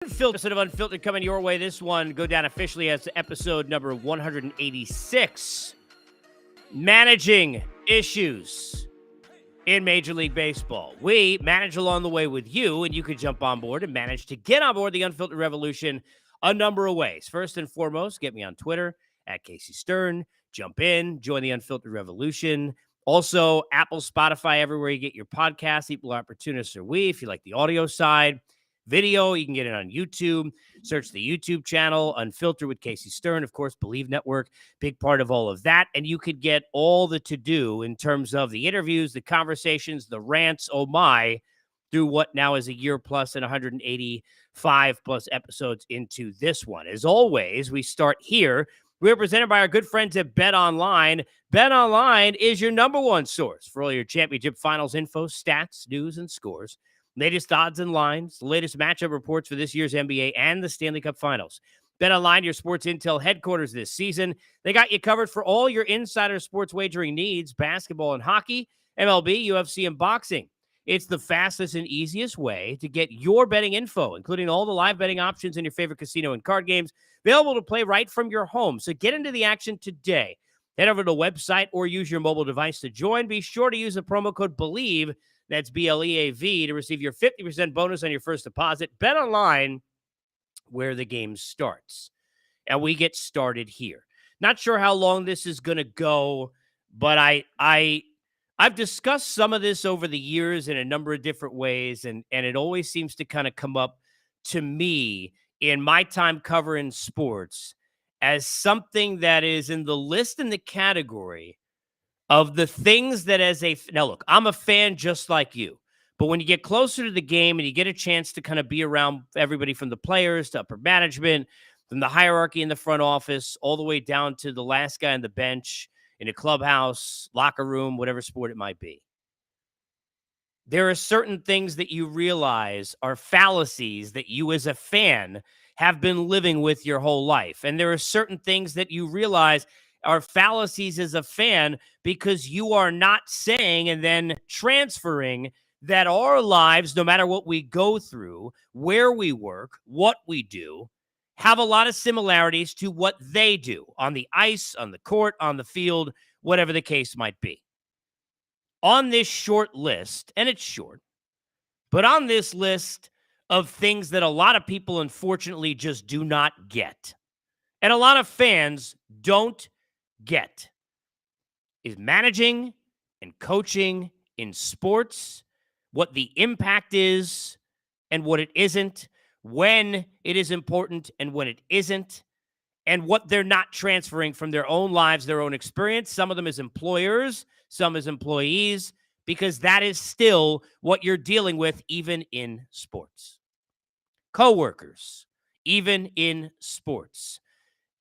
Episode of Unfiltered coming your way. This one go down officially as episode number 186. Managing issues in Major League Baseball. We manage along the way with you, and you can jump on board and manage to get on board the Unfiltered Revolution a number of ways. First and foremost, get me on Twitter at Casey Stern. Jump in, join the Unfiltered Revolution. Also, Apple, Spotify, everywhere you get your podcasts. Equal Opportunists are we. If you like the audio side, video, you can get it on YouTube. Search the YouTube channel, Unfiltered with Casey Stern. Of course, Believe Network, big part of all of that. And you could get all the to-do in terms of the interviews, the conversations, the rants, oh my, through what now is a year plus and 185 plus episodes into this one. As always, we start here. We're presented by our good friends at Bet Online. Bet Online is your number one source for all your championship finals info, stats, news, and scores. Latest odds and lines, the latest matchup reports for this year's NBA and the Stanley Cup Finals. BetOnline, your sports intel headquarters this season. They got you covered for all your insider sports wagering needs, basketball and hockey, MLB, UFC, and boxing. It's the fastest and easiest way to get your betting info, including all the live betting options in your favorite casino and card games, available to play right from your home. So get into the action today. Head over to the website or use your mobile device to join. Be sure to use the promo code BELIEVE. That's BLEAV to receive your 50% bonus on your first deposit. Bet online where the game starts. And we get started here. Not sure how long this is going to go, but I've discussed some of this over the years in a number of different ways, and it always seems to kind of come up to me in my time covering sports as something that is in the list in the category of the things that now look, I'm a fan just like you, but when you get closer to the game and you get a chance to kind of be around everybody from the players to upper management, from the hierarchy in the front office, all the way down to the last guy on the bench, in a clubhouse, locker room, whatever sport it might be, there are certain things that you realize are fallacies that you as a fan have been living with your whole life. And there are certain things that you realize are fallacies as a fan because you are not saying and then transferring that our lives, no matter what we go through, where we work, what we do, have a lot of similarities to what they do on the ice, on the court, on the field, whatever the case might be. On this short list, and it's short, but on this list of things that a lot of people unfortunately just do not get, and a lot of fans don't get, is managing and coaching in sports, what the impact is and what it isn't, when it is important and when it isn't, and what they're not transferring from their own lives, their own experience, some of them as employers, some as employees, because that is still what you're dealing with even in sports. Coworkers, even in sports.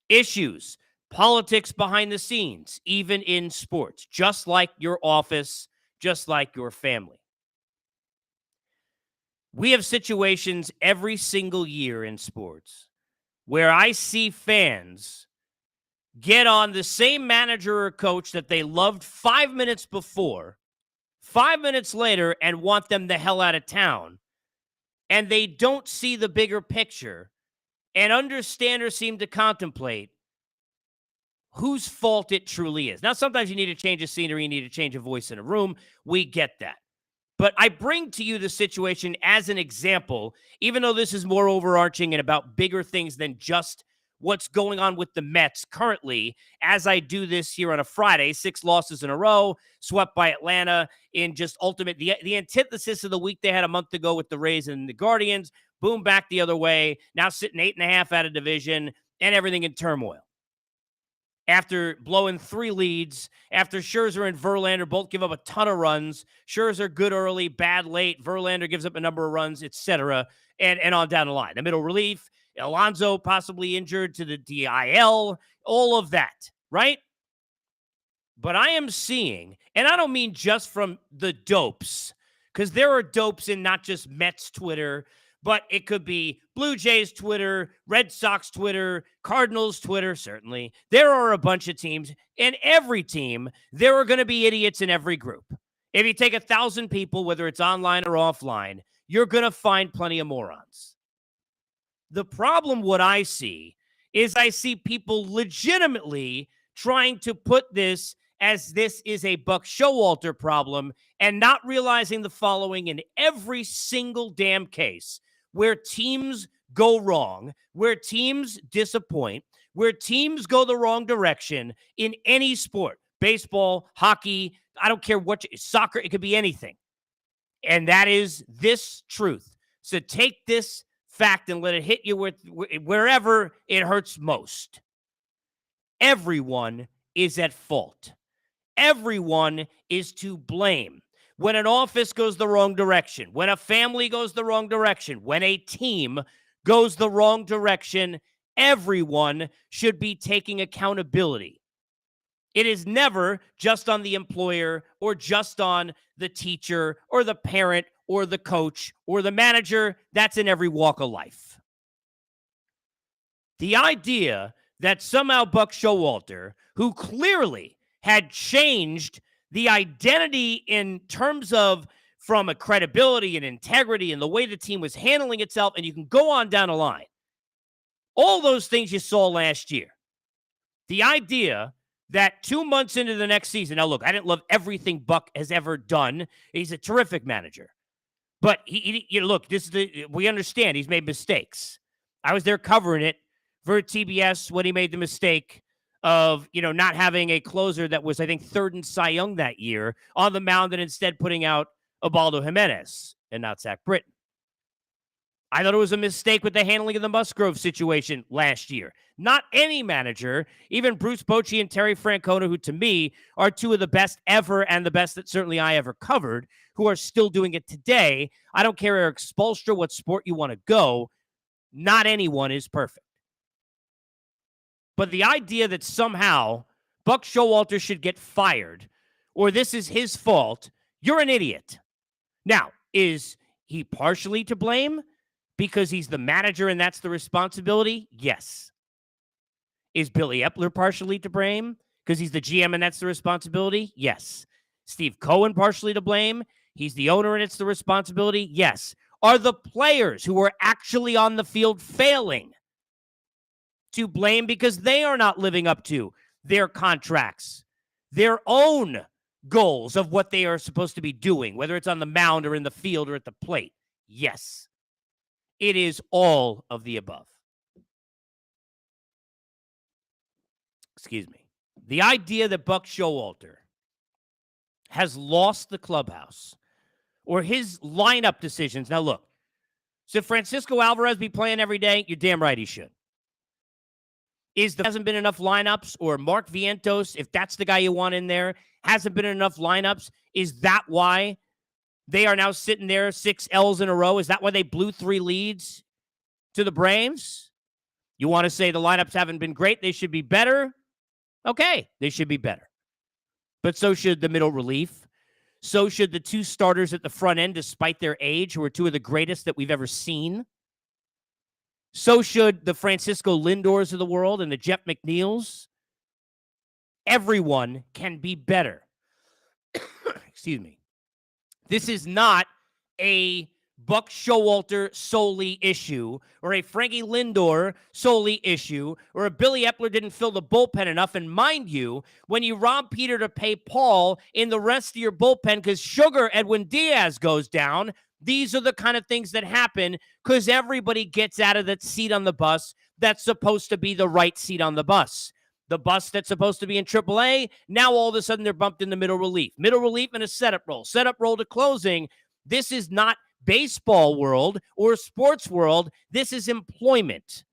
Issues, politics behind the scenes, even in sports, just like your office, just like your family. We have situations every single year in sports where I see fans get on the same manager or coach that they loved 5 minutes before, 5 minutes later, and want them the hell out of town. And they don't see the bigger picture and understand or seem to contemplate whose fault it truly is. Now, sometimes you need to change a scenery, you need to change a voice in a room. We get that. But I bring to you the situation as an example, even though this is more overarching and about bigger things than just what's going on with the Mets currently, as I do this here on a Friday, 6 losses in a row, swept by Atlanta in just ultimate, the antithesis of the week they had a month ago with the Rays and the Guardians, boom, back the other way, now sitting 8.5 out of division, and everything in turmoil. After blowing 3 leads, after Scherzer and Verlander both give up a ton of runs, Scherzer good early, bad late, Verlander gives up a number of runs, etc., and on down the line. The middle relief, Alonso possibly injured to the DIL, all of that, right? But I am seeing, and I don't mean just from the dopes, because there are dopes in not just Mets Twitter, but it could be Blue Jays Twitter, Red Sox Twitter, Cardinals Twitter, certainly. There are a bunch of teams. In every team, there are going to be idiots in every group. If you take 1,000 people, whether it's online or offline, you're going to find plenty of morons. The problem, what I see, is I see people legitimately trying to put this as this is a Buck Showalter problem and not realizing the following: in every single damn case where teams go wrong, where teams disappoint, where teams go the wrong direction in any sport, baseball, hockey, I don't care what, soccer, it could be anything. And that is this truth. So take this fact and let it hit you wherever it hurts most. Everyone is at fault. Everyone is to blame. When an office goes the wrong direction, when a family goes the wrong direction, when a team goes the wrong direction, everyone should be taking accountability. It is never just on the employer or just on the teacher or the parent or the coach or the manager. That's in every walk of life. The idea that somehow Buck Showalter, who clearly had changed the identity in terms of from a credibility and integrity and the way the team was handling itself, and you can go on down the line, all those things you saw last year. The idea that 2 months into the next season, now look, I didn't love everything Buck has ever done. He's a terrific manager. But look, we understand he's made mistakes. I was there covering it for TBS when he made the mistake of, not having a closer that was, I think, third in Cy Young that year on the mound and instead putting out Ubaldo Jimenez and not Zach Britton. I thought it was a mistake with the handling of the Musgrove situation last year. Not any manager, even Bruce Bochy and Terry Francona, who to me are two of the best ever and the best that certainly I ever covered, who are still doing it today. I don't care, Eric Spoelstra, what sport you want to go. Not anyone is perfect. But the idea that somehow Buck Showalter should get fired or this is his fault, you're an idiot. Now, is he partially to blame because he's the manager and that's the responsibility? Yes. Is Billy Epler partially to blame because he's the GM and that's the responsibility? Yes. Steve Cohen partially to blame? He's the owner and it's the responsibility? Yes. Are the players who are actually on the field failing to blame because they are not living up to their contracts, their own goals of what they are supposed to be doing, whether it's on the mound or in the field or at the plate? Yes. It is all of the above. Excuse me. The idea that Buck Showalter has lost the clubhouse or his lineup decisions. Now, look, should Francisco Alvarez be playing every day? You're damn right he should. Hasn't been enough lineups, or Mark Vientos, if that's the guy you want in there, hasn't been enough lineups? Is that why they are now sitting there 6 L's in a row? Is that why they blew 3 leads to the Braves? You want to say the lineups haven't been great, they should be better? Okay, they should be better. But so should the middle relief. So should the 2 starters at the front end, despite their age, who are 2 of the greatest that we've ever seen. So should the Francisco Lindors of the world and the Jeff McNeils. Everyone can be better. Excuse me. This is not a Buck Showalter solely issue or a Frankie Lindor solely issue or a Billy Epler didn't fill the bullpen enough. And mind you, when you rob Peter to pay Paul in the rest of your bullpen because Sugar Edwin Diaz goes down, these are the kind of things that happen because everybody gets out of that seat on the bus that's supposed to be the right seat on the bus. The bus that's supposed to be in AAA, now all of a sudden they're bumped in the middle relief. Middle relief and a setup roll to closing. This is not baseball world or sports world. This is employment.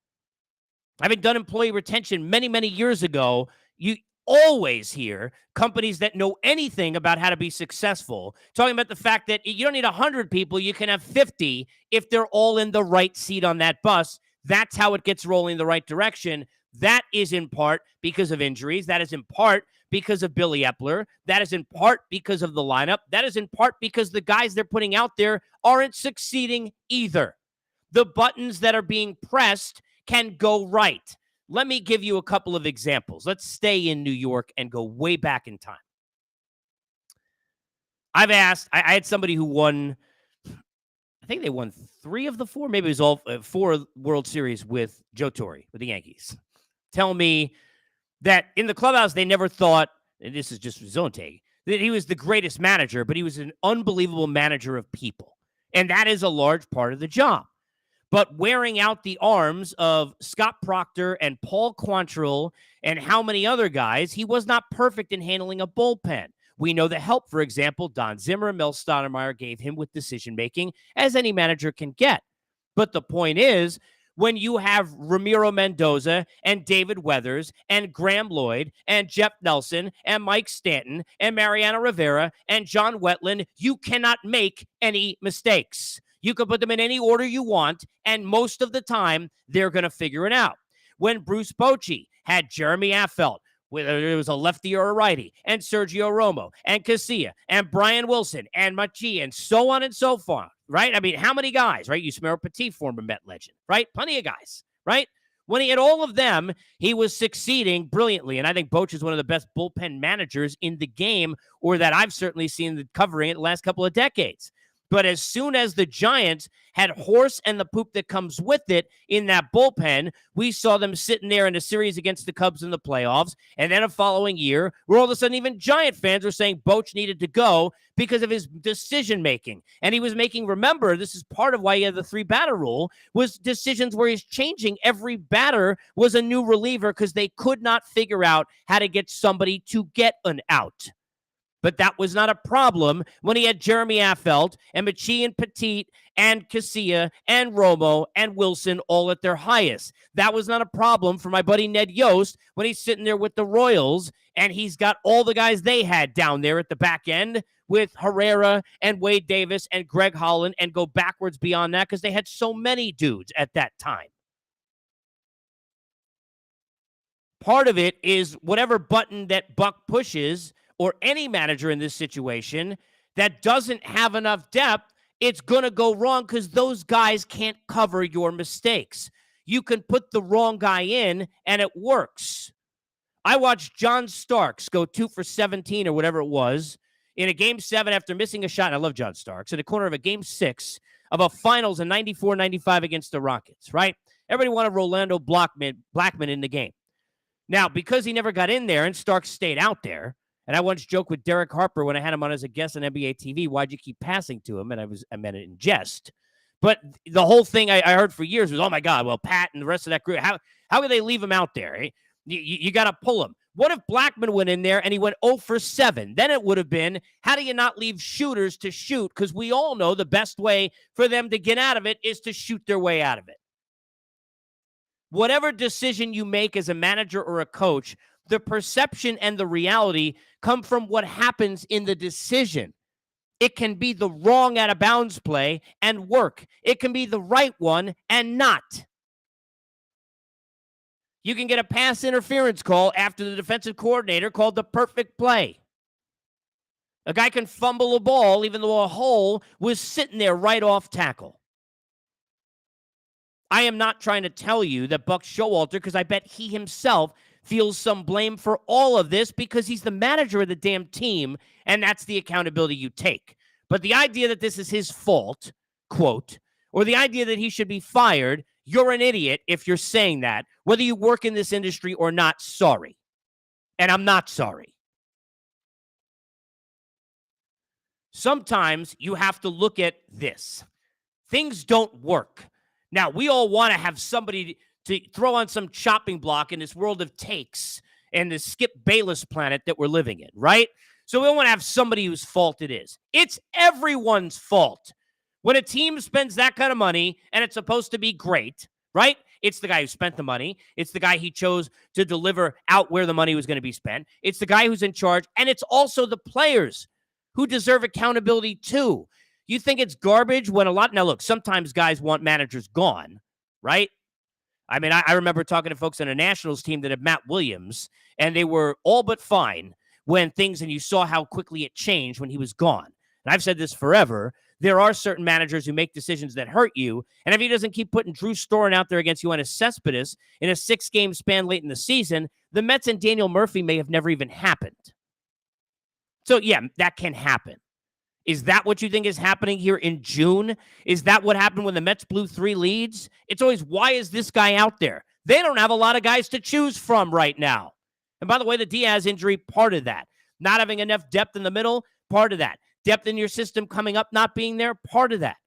Having done employee retention many, many years ago, you always hear companies that know anything about how to be successful talking about the fact that you don't need 100 people, you can have 50 if they're all in the right seat on that bus. That's how it gets rolling in the right direction. That is in part because of injuries. That is in part because of Billy Epler. That is in part because of the lineup. That is in part because the guys they're putting out there aren't succeeding either. The buttons that are being pressed can go right. Let me give you a couple of examples. Let's stay in New York and go way back in time. I had somebody who won I think they won 3 of the 4. Maybe it was all 4 World Series with Joe Torre, with the Yankees. Tell me that in the clubhouse, they never thought, and this is just his own take, that he was the greatest manager, but he was an unbelievable manager of people. And that is a large part of the job. But wearing out the arms of Scott Proctor and Paul Quantrill and how many other guys, he was not perfect in handling a bullpen. We know the help, for example, Don Zimmer and Mel Stoudemire gave him with decision-making, as any manager can get. But the point is, when you have Ramiro Mendoza and David Weathers and Graham Lloyd and Jeff Nelson and Mike Stanton and Mariano Rivera and John Wetland, you cannot make any mistakes. You can put them in any order you want, and most of the time, they're going to figure it out. When Bruce Bochy had Jeremy Affeldt, whether it was a lefty or a righty, and Sergio Romo, and Casilla, and Brian Wilson, and Machi, and so on and so forth, right? I mean, how many guys, right? Yusmeiro Petit, former Met legend, right? Plenty of guys, right? When he had all of them, he was succeeding brilliantly, and I think Boch is one of the best bullpen managers in the game, or that I've certainly seen covering it the last couple of decades. But as soon as the Giants had horse and the poop that comes with it in that bullpen, we saw them sitting there in a series against the Cubs in the playoffs. And then a following year, where all of a sudden even Giant fans were saying Boch needed to go because of his decision-making. And he was making, remember, this is part of why he had the 3-batter rule, was decisions where he's changing. Every batter was a new reliever because they could not figure out how to get somebody to get an out. But that was not a problem when he had Jeremy Affeldt and Machi and Petit and Casilla and Romo and Wilson all at their highest. That was not a problem for my buddy Ned Yost when he's sitting there with the Royals and he's got all the guys they had down there at the back end with Herrera and Wade Davis and Greg Holland, and go backwards beyond that because they had so many dudes at that time. Part of it is whatever button that Buck pushes, or any manager in this situation that doesn't have enough depth, it's going to go wrong because those guys can't cover your mistakes. You can put the wrong guy in, and it works. I watched John Starks go 2 for 17 or whatever it was in a Game 7 after missing a shot. And I love John Starks in the corner of a Game 6 of a finals in 94-95 against the Rockets, right? Everybody wanted Rolando Blackman in the game. Now, because he never got in there and Starks stayed out there, and I once joked with Derek Harper when I had him on as a guest on NBA TV, why'd you keep passing to him? And I meant it in jest. But the whole thing I heard for years was, oh, my God, well, Pat and the rest of that group, how could they leave him out there? Eh? You got to pull him. What if Blackman went in there and he went 0 for 7? Then it would have been, how do you not leave shooters to shoot? Because we all know the best way for them to get out of it is to shoot their way out of it. Whatever decision you make as a manager or a coach, the perception and the reality come from what happens in the decision. It can be the wrong out of bounds play and work. It can be the right one and not. You can get a pass interference call after the defensive coordinator called the perfect play. A guy can fumble a ball even though a hole was sitting there right off tackle. I am not trying to tell you that Buck Showalter, because I bet he himself feels some blame for all of this because he's the manager of the damn team, and that's the accountability you take. But the idea that this is his fault, quote, or the idea that he should be fired, you're an idiot if you're saying that. Whether you work in this industry or not, sorry. And I'm not sorry. Sometimes you have to look at this. Things don't work. Now, we all want to have somebody to throw on some chopping block in this world of takes and the Skip Bayless planet that we're living in, right? So we want to have somebody whose fault it is. It's everyone's fault. When a team spends that kind of money and it's supposed to be great, right? It's the guy who spent the money. It's the guy he chose to deliver out where the money was going to be spent. It's the guy who's in charge. And it's also the players who deserve accountability too. You think it's garbage when now look, sometimes guys want managers gone, right? I mean, I remember talking to folks on a Nationals team that had Matt Williams, and they were all but fine when and you saw how quickly it changed when he was gone. And I've said this forever. There are certain managers who make decisions that hurt you, and if he doesn't keep putting Drew Storen out there against Yoenis Cespedes in a 6-game span late in the season, the Mets and Daniel Murphy may have never even happened. So, yeah, that can happen. Is that what you think is happening here in June? Is that what happened when the Mets blew 3 leads? It's always, why is this guy out there? They don't have a lot of guys to choose from right now. And by the way, the Diaz injury, part of that. Not having enough depth in the middle, part of that. Depth in your system coming up, not being there, part of that.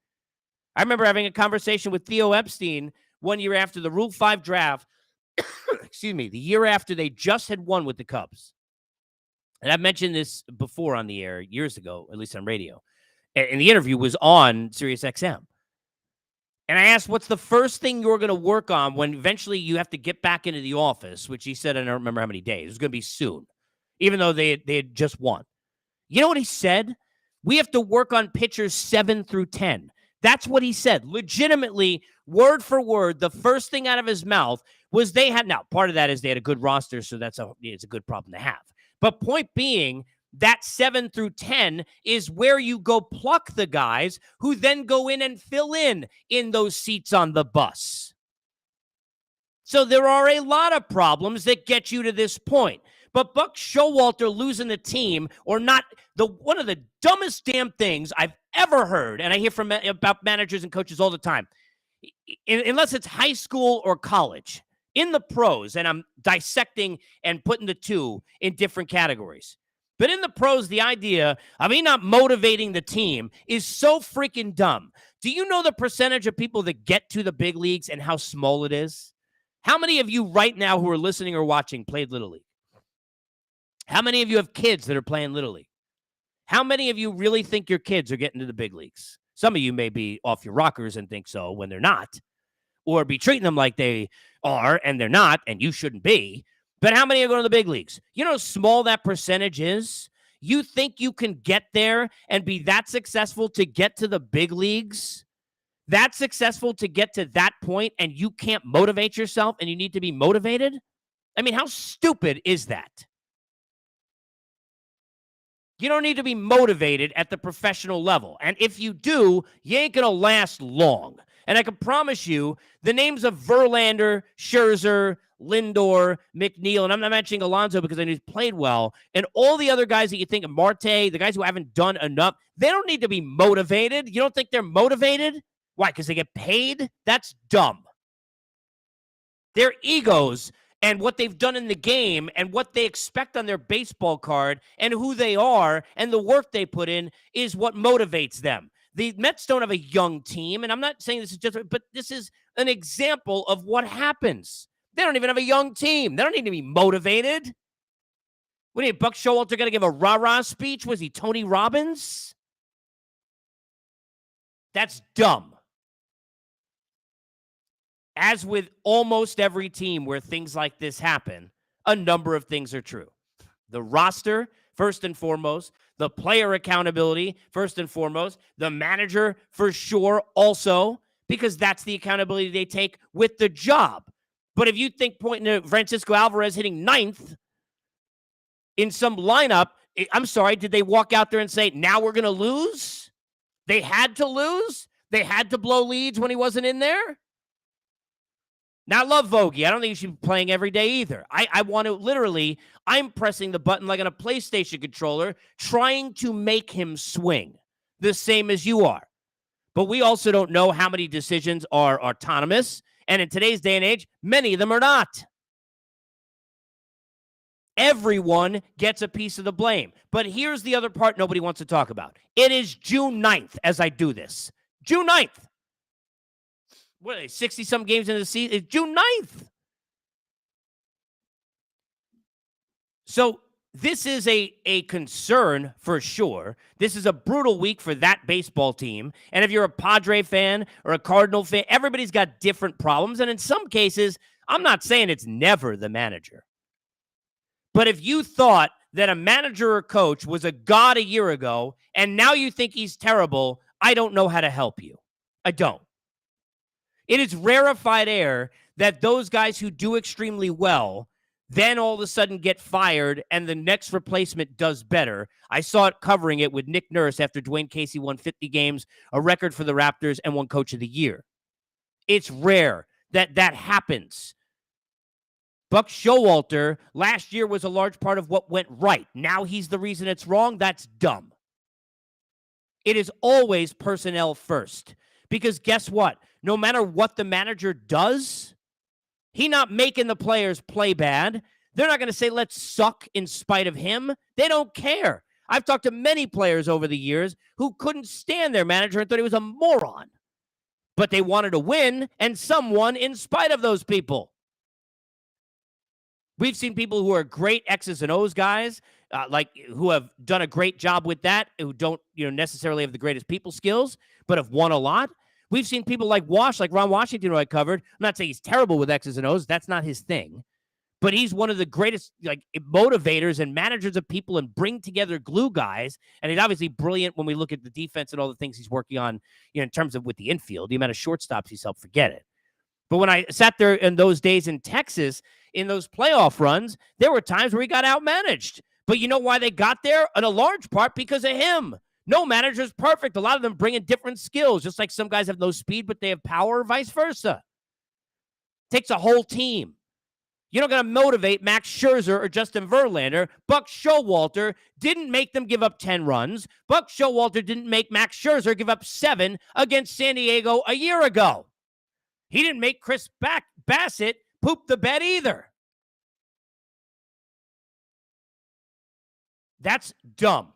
I remember having a conversation with Theo Epstein 1 year after the Rule 5 draft, excuse me, the year after they just had won with the Cubs. And I've mentioned this before on the air years ago, at least on radio. And the interview was on Sirius XM. And I asked, what's the first thing you're going to work on when eventually you have to get back into the office, which he said, I don't remember how many days. It was going to be soon, even though they had just won. You know what he said? We have to work on pitchers 7 through 10. That's what he said. Legitimately, word for word, the first thing out of his mouth was they had, now part of that is they had a good roster, so it's a good problem to have. But point being, that 7 through 10 is where you go pluck the guys who then go in and fill in those seats on the bus. So there are a lot of problems that get you to this point. But Buck Showalter losing the team or not, one of the dumbest damn things I've ever heard, and I hear about managers and coaches all the time, unless it's high school or college, in the pros, and I'm dissecting and putting the two in different categories. But in the pros, the idea of me not motivating the team is so freaking dumb. Do you know the percentage of people that get to the big leagues and how small it is? How many of you right now who are listening or watching played Little League? How many of you have kids that are playing Little League? How many of you really think your kids are getting to the big leagues? Some of you may be off your rockers and think so when they're not, or be treating them like they are and they're not, and you shouldn't be. But how many are going to the big leagues? You know how small that percentage is? You think you can get there and be that successful to get to the big leagues? That successful to get to that point, and you can't motivate yourself and you need to be motivated? I mean, how stupid is that? You don't need to be motivated at the professional level. And if you do, you ain't going to last long. And I can promise you, the names of Verlander, Scherzer, Lindor, McNeil, and I'm not mentioning Alonso because I know he's played well, and all the other guys that you think of, Marte, the guys who haven't done enough, they don't need to be motivated. You don't think they're motivated? Why? Because they get paid? That's dumb. Their egos and what they've done in the game and what they expect on their baseball card and who they are and the work they put in is what motivates them. The Mets don't have a young team, and I'm not saying this is just, but this is an example of what happens. They don't even have a young team. They don't need to be motivated. What do you, Buck Showalter going to give a rah-rah speech? Was he Tony Robbins? That's dumb. As with almost every team where things like this happen, a number of things are true. The roster, first and foremost. The player accountability, first and foremost. The manager, for sure, also, because that's the accountability they take with the job. But if you think pointing to Francisco Alvarez hitting 9th in some lineup, I'm sorry, did they walk out there and say, now we're going to lose? They had to lose? They had to blow leads when he wasn't in there? Now, I love Vogie. I don't think he should be playing every day either. I want to literally, I'm pressing the button like on a PlayStation controller, trying to make him swing the same as you are. But we also don't know how many decisions are autonomous. And in today's day and age, many of them are not. Everyone gets a piece of the blame. But here's the other part nobody wants to talk about. It is June 9th as I do this. June 9th. What are they, 60-some games into the season? It's June 9th. So this is a concern for sure. This is a brutal week for that baseball team. And if you're a Padre fan or a Cardinal fan, everybody's got different problems. And in some cases, I'm not saying it's never the manager. But if you thought that a manager or coach was a god a year ago, and now you think he's terrible, I don't know how to help you. I don't. It is rarefied air that those guys who do extremely well then all of a sudden get fired and the next replacement does better. I saw it covering it with Nick Nurse after Dwayne Casey won 50 games, a record for the Raptors, and won Coach of the Year. It's rare that that happens. Buck Showalter last year was a large part of what went right. Now he's the reason it's wrong. That's dumb. It is always personnel first. Because guess what? No matter what the manager does, he's not making the players play bad. They're not going to say, let's suck in spite of him. They don't care. I've talked to many players over the years who couldn't stand their manager and thought he was a moron. But they wanted to win, and some won in spite of those people. We've seen people who are great X's and O's guys, like who have done a great job with that, who don't necessarily have the greatest people skills, but have won a lot. We've seen people like Ron Washington, who I covered. I'm not saying he's terrible with X's and O's. That's not his thing. But he's one of the greatest motivators and managers of people and bring together glue guys. And he's obviously brilliant when we look at the defense and all the things he's working on in terms of with the infield, the amount of shortstops he's helped, forget it. But when I sat there in those days in Texas, in those playoff runs, there were times where he got outmanaged. But you know why they got there? In a large part because of him. No manager is perfect. A lot of them bring in different skills, just like some guys have no speed, but they have power, vice versa. Takes a whole team. You're not going to motivate Max Scherzer or Justin Verlander. Buck Showalter didn't make them give up 10 runs. Buck Showalter didn't make Max Scherzer give up 7 against San Diego a year ago. He didn't make Chris Bassett poop the bed either. That's dumb.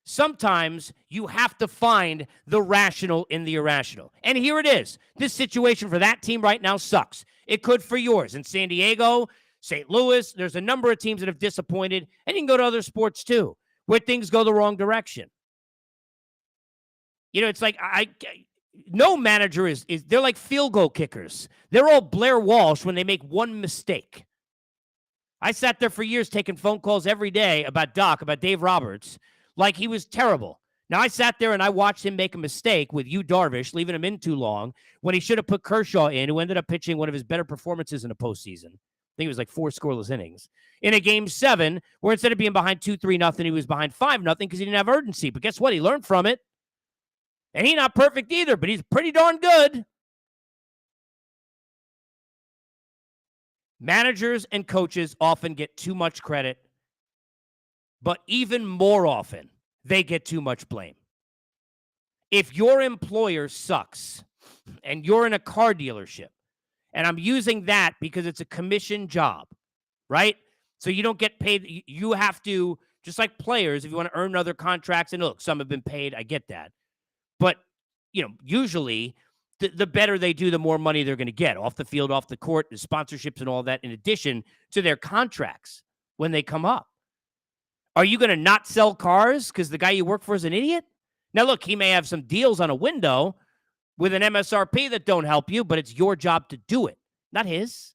Sometimes you have to find the rational in the irrational. And here it is. This situation for that team right now sucks. It could for yours. In San Diego, St. Louis, there's a number of teams that have disappointed. And you can go to other sports too, where things go the wrong direction. It's like no manager is they're like field goal kickers. They're all Blair Walsh when they make one mistake. I sat there for years taking phone calls every day about Dave Roberts, like he was terrible. Now, I sat there and I watched him make a mistake with Yu Darvish, leaving him in too long, when he should have put Kershaw in, who ended up pitching one of his better performances in the postseason. I think it was like 4 scoreless innings. In a Game 7, where instead of being behind 2-3-0, he was behind 5-0 because he didn't have urgency. But guess what? He learned from it. And he's not perfect either, but he's pretty darn good. Managers and coaches often get too much credit, but even more often, they get too much blame. If your employer sucks and you're in a car dealership, and I'm using that because it's a commission job, right? So you don't get paid. You have to, just like players, if you want to earn other contracts, and look, some have been paid. I get that. But, usually the better they do, the more money they're going to get off the field, off the court, the sponsorships and all that, in addition to their contracts when they come up. Are you going to not sell cars because the guy you work for is an idiot? Now, look, he may have some deals on a window with an MSRP that don't help you, but it's your job to do it, not his.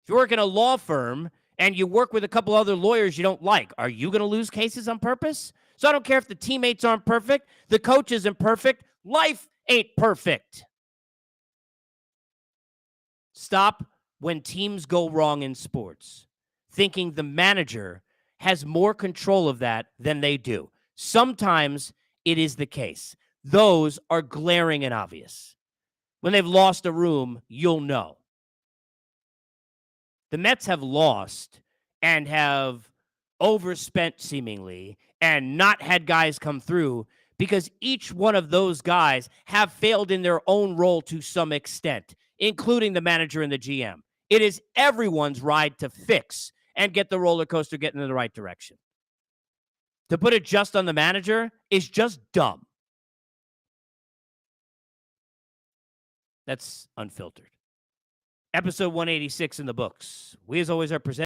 If you work in a law firm and you work with a couple other lawyers you don't like, are you going to lose cases on purpose? So I don't care if the teammates aren't perfect, the coach isn't perfect, life ain't perfect. Stop when teams go wrong in sports, thinking the manager has more control of that than they do. Sometimes it is the case. Those are glaring and obvious. When they've lost a room, you'll know. The Mets have lost and have overspent seemingly and not had guys come through because each one of those guys have failed in their own role to some extent, including the manager and the GM. It is everyone's ride to fix and get the roller coaster getting in the right direction. To put it just on the manager is just dumb. That's Unfiltered. Episode 186 in the books. We, as always, are presented